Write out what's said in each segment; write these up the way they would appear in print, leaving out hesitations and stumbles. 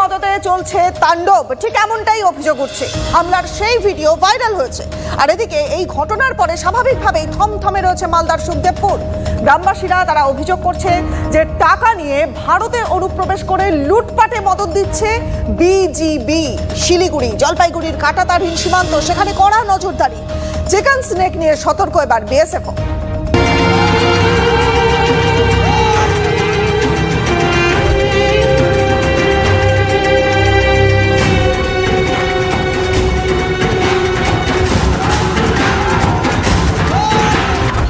মদতে চলছে তাণ্ডব, ঠিক এমনটাই অভিযোগ উঠছে। হামলার সেই ভিডিও ভাইরাল হয়েছে। আর এদিকে এই ঘটনার পরে স্বাভাবিকভাবেই থমথমে রয়েছে মালদার সুখদেবপুর। গ্রামবাসীরা তারা অভিযোগ করছে যে টাকা নিয়ে ভারতে অনুপ্রবেশ করে লুটপাটে মদত দিচ্ছে বিজিবি। শিলিগুড়ি জলপাইগুড়ির কাঁটাতারহীন সীমান্ত, সেখানে কড়া নজরদারি। চিকেন স্নেক নিয়ে সতর্ক এবার বিএসএফ।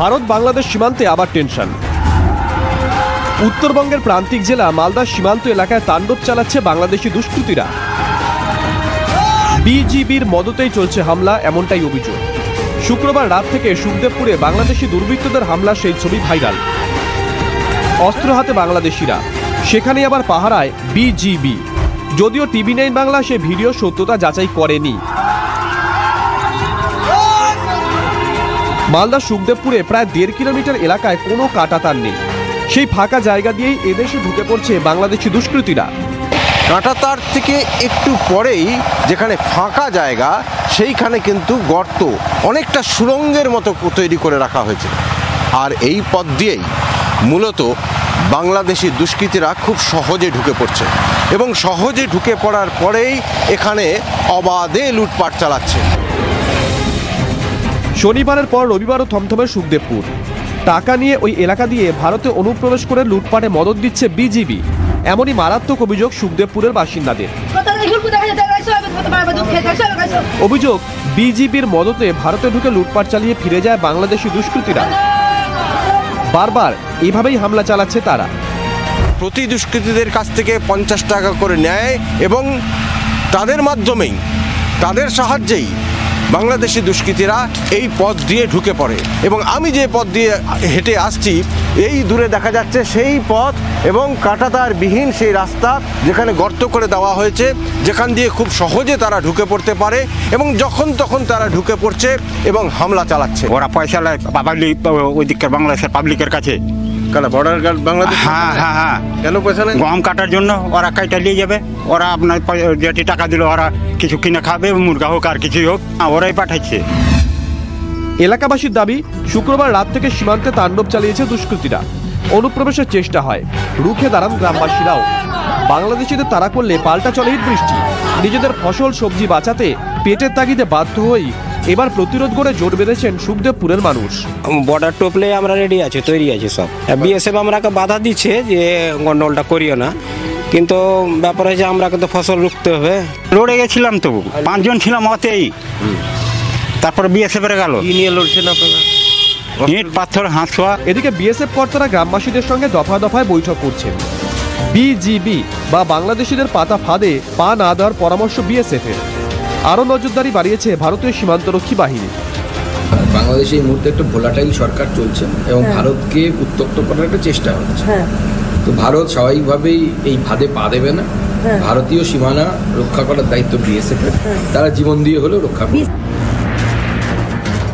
ভারত বাংলাদেশ সীমান্তে আবার টেনশন। উত্তরবঙ্গের প্রান্তিক জেলা মালদার সীমান্ত এলাকায় তাণ্ডব চালাচ্ছে বাংলাদেশি দুষ্কৃতীরা। বিজিবির মদতেই চলছে হামলা, এমনটাই অভিযোগ। শুক্রবার রাত থেকে সুখদেবপুরে বাংলাদেশি দুর্বৃত্তদের হামলার সেই ছবি ভাইরাল। অস্ত্র হাতে বাংলাদেশিরা, সেখানে আবার পাহারায় বিজিবি। যদিও TV9 বাংলা সে ভিডিও সত্যতা যাচাই করেনি। মালদা সুখদেবপুরে প্রায় 1.5 কিলোমিটার এলাকায় কোনো কাঁটাতার নেই। সেই ফাঁকা জায়গা দিয়েই এদেশে ঢুকে পড়ছে বাংলাদেশি দুষ্কৃতীরা। কাঁটাতার থেকে একটু পরেই যেখানে ফাঁকা জায়গা, সেইখানে কিন্তু গর্ত, অনেকটা সুড়ঙ্গের মতো তৈরি করে রাখা হয়েছে। আর এই পথ দিয়েই মূলত বাংলাদেশি দুষ্কৃতীরা খুব সহজে ঢুকে পড়ছে এবং সহজে ঢুকে পড়ার পরেই এখানে অবাধে লুটপাট চালাচ্ছে। শনিবারের পর রবিবারও থমথমে সুখদেবপুর। টাকা নিয়ে ওই এলাকা দিয়ে ভারতে অনুপ্রবেশ করে লুটপাটে মদত দিচ্ছে বিজিবি, এমনই মারাত্মক অভিযোগ সুখদেবপুরের বাসিন্দাদের। অভিযোগ, বিজিবির মদতে ভারতে ঢুকে লুটপাট চালিয়ে ফিরে যায় বাংলাদেশি দুষ্কৃতীরা। বারবার এইভাবেই হামলা চালাচ্ছে তারা। প্রতি দুষ্কৃতীদের কাছ থেকে 50 টাকা করে নেয় এবং তাদের মাধ্যমেই, তাদের সাহায্যেই বাংলাদেশি দুষ্কৃতীরা এই পথ দিয়ে ঢুকে পড়ে। এবং আমি যে পথ দিয়ে হেঁটে আসছি, এই দূরে দেখা যাচ্ছে সেই পথ এবং কাঁটাতারবিহীন সেই রাস্তা, যেখানে গর্ত করে দেওয়া হয়েছে, যেখান দিয়ে খুব সহজে তারা ঢুকে পড়তে পারে এবং যখন তখন তারা ঢুকে পড়ছে এবং হামলা চালাচ্ছে। ওরা পয়সা নেয় ওই দিককার বাংলাদেশের পাবলিকের কাছে। কেন বর্ডার গার্ড বাংলাদেশ? হ্যাঁ। কেন পয়সা নেই? গম কাটার জন্য ওরা কাইটা নিয়ে যাবে। ওরা আপনার যেটি টাকা দিল ওরা কিছু কিনে খাবে, মুরগা হোক আর কিছুই হোক, ওরাই পাঠাচ্ছে। এলাকাবাসীর দাবি, শুক্রবার রাত থেকে সীমান্তে তাণ্ডব চালিয়েছে দুষ্কৃতীরা। অনুপ্রবেশের চেষ্টা হয়, রুখে দাঁড়ান গ্রামবাসীরাও। বাংলাদেশিদের তাড়া করলে পাল্টা চলে ইট বৃষ্টি। নিজেদের ফসল সবজি বাঁচাতে পেটের তাগিদে বাধ্য হয়েই এবার প্রতিরোধ করে জোট বেঁধেছেন সুখদেবপুরের মানুষ। বর্ডার টোপলে আমরা রেডি আছি, তৈরি আছে সব। বিএসএফ আমরাকে বাধা দিচ্ছে যে গন্ডগোলটা করিও না, কিন্তু ব্যাপার হয়েছে আমরাকে তো ফসল রুখতে হবে। রোডে গেছিলাম তো 5 জন ছিলাম অতেই, তারপর বিএসএফ এর গেল। কি নিয়ে লড়ছেন আপনারা? ইট পাথর হাঁসুয়া। এদিকে বিএসএফ কর্তারা গ্রামবাসীদের সঙ্গে দফায় দফায় বৈঠক করছেন। বিজিবি বা বাংলাদেশিদের পাতা ফাঁদে পা না দেওয়ার পরামর্শ বিএসএফ এর। আরও নজরদারি বাড়িয়েছে ভারতীয় সীমান্তরক্ষী বাহিনী। বাংলাদেশে এই মুহূর্তে একটা ভোলাটাইল সরকার চলছে এবং ভারতকে উত্তপ্ত করার একটা চেষ্টা হচ্ছে। তো ভারত স্বাভাবিকভাবেই এই ফাঁদে পা দেবে না। ভারতীয় সীমানা রক্ষা করার দায়িত্ব বিএসএফ এর, তারা জীবন দিয়ে হলেও রক্ষা করবে।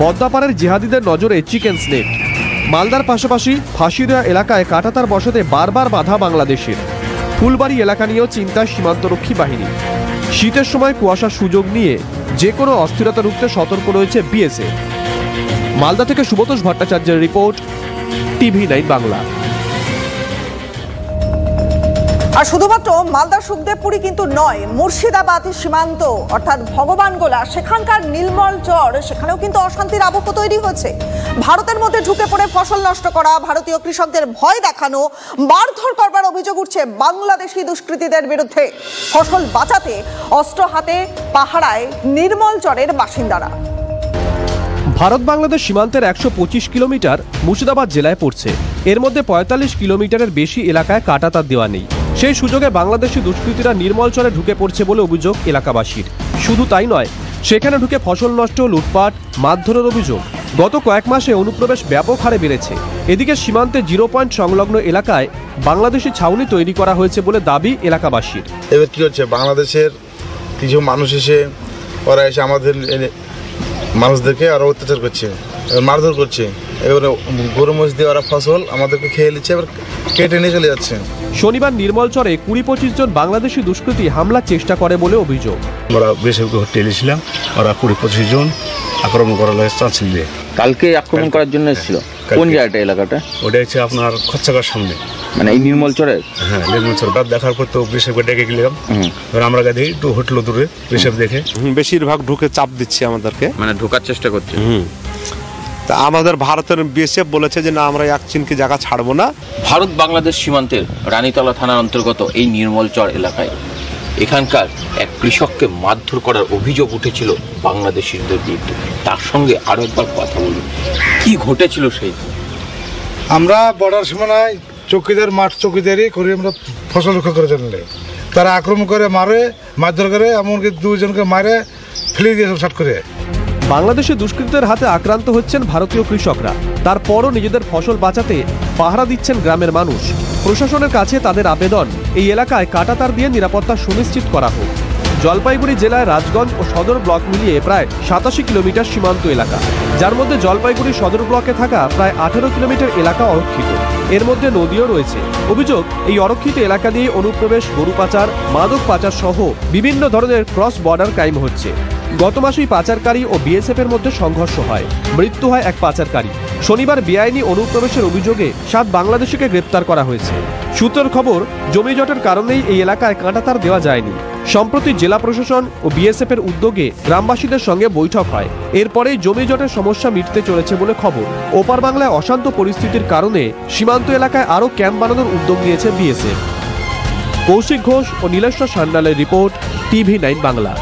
পদ্মাপাড়ের জিহাদিদের নজরে চিকেন স্নেক। মালদার পাশাপাশি ফাঁসিদেয়া এলাকায় কাঁটাতার বসাতে বারবার বাধা বাংলাদেশের। ফুলবাড়ি এলাকা নিয়েও চিন্তায় সীমান্তরক্ষী বাহিনী। শীতের সময় কুয়াশার সুযোগ নিয়ে যে কোনো অস্থিরতা রুখতে সতর্ক রয়েছে বিএসএফ। মালদা থেকে সুব্রত ভট্টাচার্যের রিপোর্ট, TV9 বাংলা। আর শুধুমাত্র মালদার সুখদেবপুরই কিন্তু নয়, মুর্শিদাবাদ সীমান্ত অর্থাৎ ভগবানগোলা, সেখানকার নীলমল চর, সেখানেও কিন্তু অশান্তির আবহ তৈরি হয়েছে। ভারতের মধ্যে ঢুকে পড়ে ফসল নষ্ট করা, ভারতীয় কৃষকদের ভয় দেখানো, মারধর করবার অভিযোগ উঠছে বাংলাদেশি দুষ্কৃতীদের বিরুদ্ধে। ফসল বাঁচাতে অস্ত্র হাতে পাহারায় নির্মল চরের বাসিন্দারা। ভারত বাংলাদেশ সীমান্তের 125 কিলোমিটার মুর্শিদাবাদ জেলায় পড়ছে। এর মধ্যে 45 কিলোমিটারের বেশি এলাকায় কাঁটাতার দেওয়া নেই। সেই সুযোগে বাংলাদেশি দুষ্কৃতীরা নির্মলচরে ঢুকে পড়ছে বলে অভিযোগ এলাকাবাসীর। শুধু তাই নয়, সেখানে ঢুকে ফসল নষ্ট, লুটপাট, মারধরের অভিযোগ। গত কয়েক মাসে অনুপ্রবেশ ব্যাপক হারে বেড়েছে। এদিকে সীমান্তে 0 পয়েন্ট সংলগ্ন এলাকায় বাংলাদেশি ছাউনি তৈরি করা হয়েছে বলে দাবি এলাকাবাসীর। এবার কি হচ্ছে, বাংলাদেশের কিছু মানুষ এসে ওরা এসে আমাদের মানুষদেরকে আরো অত্যাচার করছে, মারধর করছে। এবারে গরু মোষ দিয়ে ওরা ফসল আমাদেরকে খেয়ে নিচ্ছে, এবার কেটে নিয়ে চলে যাচ্ছে। শনিবার নির্মলচরে 20-25 জন বাংলাদেশি দুষ্কৃতী হামলার চেষ্টা করে বলে অভিযোগ। আমরা বেসরকারি হোটেলে ছিলাম, ওরা 20-25 জন আক্রমণ করার চাচ্ছিল। কালকে আক্রমণ করার জন্য এসেছিল। কোন জায়গাটা এলাকাটা? ওটা হচ্ছে আপনার খরচাকার সামনে, মানে এই নির্মলচরে। হ্যাঁ, নির্মলচর রাত দেখার পর তো বেসরকারি ডেকে গেলাম। এবার আমরা দেখি তো হোটেল দূরে বেসব দেখে বেশিরভাগ ঢুকে চাপ দিচ্ছে আমাদেরকে, মানে ঢোকার চেষ্টা করছে। তা আমাদের ভারতের বিএসএফ বলেছে যে না, আমরা এক চিনকি জায়গা ছাড়বো না। ভারত বাংলাদেশ সীমান্তের রানীতলা থানার অন্তর্গত এই নির্মলচর এলাকায় এখানকার এক কৃষককে মারধর করার অভিযোগ উঠেছিল বাংলাদেশিদের বিরুদ্ধে। তার সঙ্গে আরো একবার কথা বলুন, কি ঘটেছিল সেই। আমরা বর্ডার সীমানায় চৌকিদার মাঠ চৌকিদারি করে আমরা ফসল রক্ষা করে জানলে তারা আক্রমণ করে মারে, মারধর করে, এমনকি 2 জনকে মারে ফেলে দিয়ে সব শাট করে। বাংলাদেশি দুষ্কৃতীদের হাতে আক্রান্ত হচ্ছেন ভারতীয় কৃষকরা, তারপরও নিজেদের ফসল বাঁচাতে পাহারা দিচ্ছেন গ্রামের মানুষ। প্রশাসনের কাছে তাদের আবেদন, এই এলাকায় কাঁটাতার দিয়ে নিরাপত্তা সুনিশ্চিত করা হোক। জলপাইগুড়ি জেলায় রাজগঞ্জ ও সদর ব্লক মিলিয়ে প্রায় 87 কিলোমিটার সীমান্ত এলাকা, যার মধ্যে জলপাইগুড়ি সদর ব্লকে থাকা প্রায় 18 কিলোমিটার এলাকা অরক্ষিত। এর মধ্যে নদীও রয়েছে। অভিযোগ, এই অরক্ষিত এলাকা দিয়ে অনুপ্রবেশ, গরু পাচার, মাদক পাচার সহ বিভিন্ন ধরনের ক্রস বর্ডার ক্রাইম হচ্ছে। গত মাসেই পাচারকারী ও বিএসএফ এর মধ্যে সংঘর্ষ হয়, মৃত্যু হয় এক পাচারকারী। শনিবার বেআইনি অনুপ্রবেশের অভিযোগে 7 বাংলাদেশিকে গ্রেপ্তার করা হয়েছে। সূত্রের খবর, জমিজটের কারণেই এই এলাকায় কাঁটাতার দেওয়া যায়নি। সম্প্রতি জেলা প্রশাসন ও বিএসএফ এর উদ্যোগে গ্রামবাসীদের সঙ্গে বৈঠক হয়, এরপরেই জমিজটের সমস্যা মিটতে চলেছে বলে খবর। ওপার বাংলায় অশান্ত পরিস্থিতির কারণে সীমান্ত এলাকায় আরও ক্যাম্প বানানোর উদ্যোগ নিয়েছে বিএসএফ। কৌশিক ঘোষ ও নীলেশ্বর সান্যালের রিপোর্ট, TV9 বাংলা।